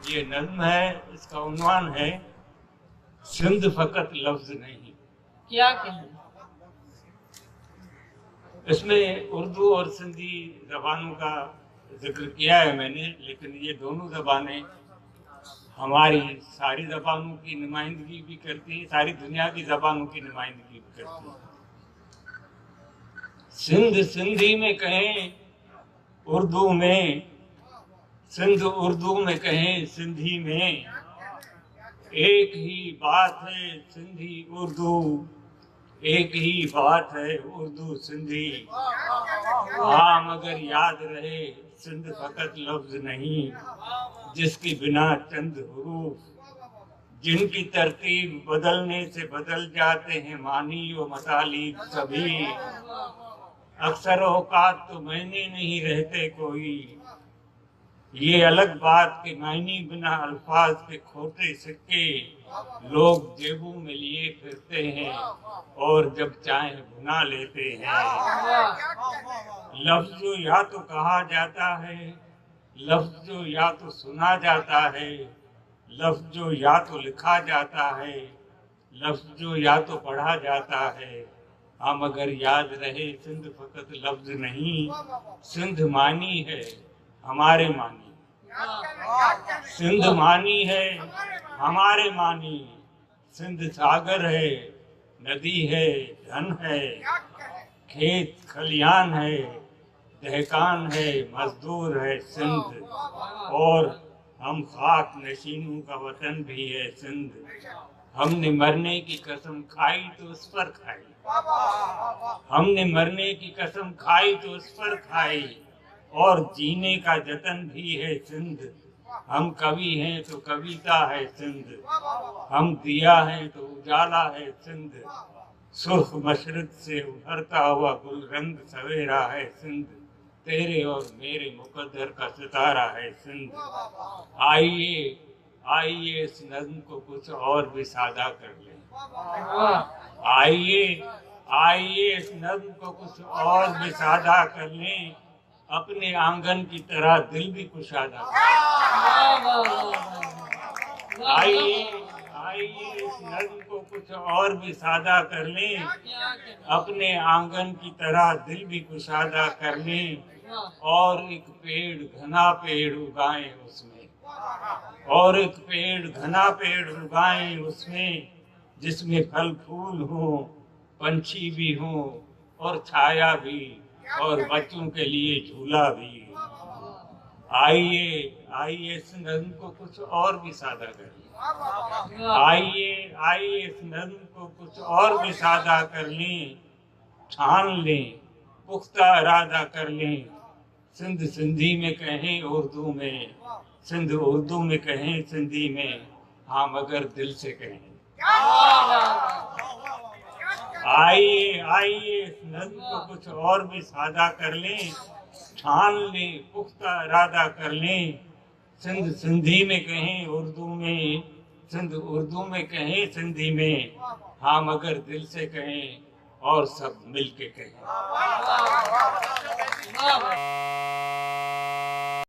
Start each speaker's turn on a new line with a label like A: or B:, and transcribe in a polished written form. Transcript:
A: ये नज्म है, इसका उन्वान है सिंध फकत लफ्ज नहीं।
B: क्या कहें?
A: इसमें उर्दू और सिंधी जबानों का जिक्र किया है मैंने, लेकिन ये दोनों जबानें हमारी सारी जबानों की नुमाइंदगी भी करती हैं, सारी दुनिया की जबानों की नुमाइंदगी भी करती हैं। सिंध सिंधी में कहें उर्दू में, सिंध उर्दू में कहें सिंधी में, एक ही बात है सिंधी उर्दू, एक ही बात है उर्दू सिंधी। हाँ मगर याद रहे सिंध फकत लफ्ज नहीं, जिसकी बिना चंद हुरूफ, जिनकी तरतीब बदलने से बदल जाते हैं मानी व मतालीब सभी। अक्सर औकात तो मैंने नहीं रहते कोई, ये अलग बात के मायने बिना अल्फाज के खोटे सिक्के लोग जेबों में लिए फिरते हैं और जब चाहे भुना लेते हैं। लफ्ज जो या तो कहा जाता है, लफ्ज जो या तो सुना जाता है, लफ्ज जो या तो लिखा जाता है, लफ्ज जो या तो पढ़ा जाता है। हाँ मगर याद रहे सिंध फकत लफ्ज नहीं, सिंध मानी है हमारे मानी, सिंध मानी है हमारे मानी। सिंध सागर है, नदी है, धन है, खेत खलियान है, दहकान है, मजदूर है सिंध, और हम खाक नशीनों का वतन भी है सिंध। हमने मरने की कसम खाई तो उस पर खाई, हमने मरने की कसम खाई तो उस पर खाई, और जीने का जतन भी है सिंध। हम कवि हैं तो कविता है सिंध, हम दिया है तो उजाला है सिंध। सुर्ख मशरक से उभरता हुआ गुलरंग सवेरा है सिंध, तेरे और मेरे मुकद्दर का सितारा है सिंध। आइए आइए इस नज़्म को कुछ और भी सादा कर लें, आइए आइए इस नज़्म को कुछ और भी सादा कर लें, अपने आंगन की तरह दिल भी कुशादा कर लें। आइए आइए इस नज़्म को कुछ और भी सादा कर लें, अपने आंगन की तरह दिल भी कुशादा कर लें, और एक पेड़ घना पेड़ उगाएं उसमें, और एक पेड़ घना पेड़ उगाएं उसमें, जिसमें फल फूल हो, पंछी भी हो, और छाया भी, और बच्चों के लिए झूला भी। आइए आइए इस नज़्म को कुछ और भी सादा कर लें, आइए आइए इस नज़्म को कुछ और भी सादा कर लें, ठान लें पुख्ता इरादा कर लें। सिंध सिंधी में कहें उर्दू में, सिंध उर्दू में कहें सिंधी में, हाँ मगर दिल से कहें। आइए आइए इस नज़्म को कुछ और भी सादा कर लें, ठान लें पुख्ता इरादा कर लें। सिंध सिंधी में कहें उर्दू में, सिंध उर्दू में कहें सिंधी में, हाँ मगर दिल से कहें और सब मिल के कहें।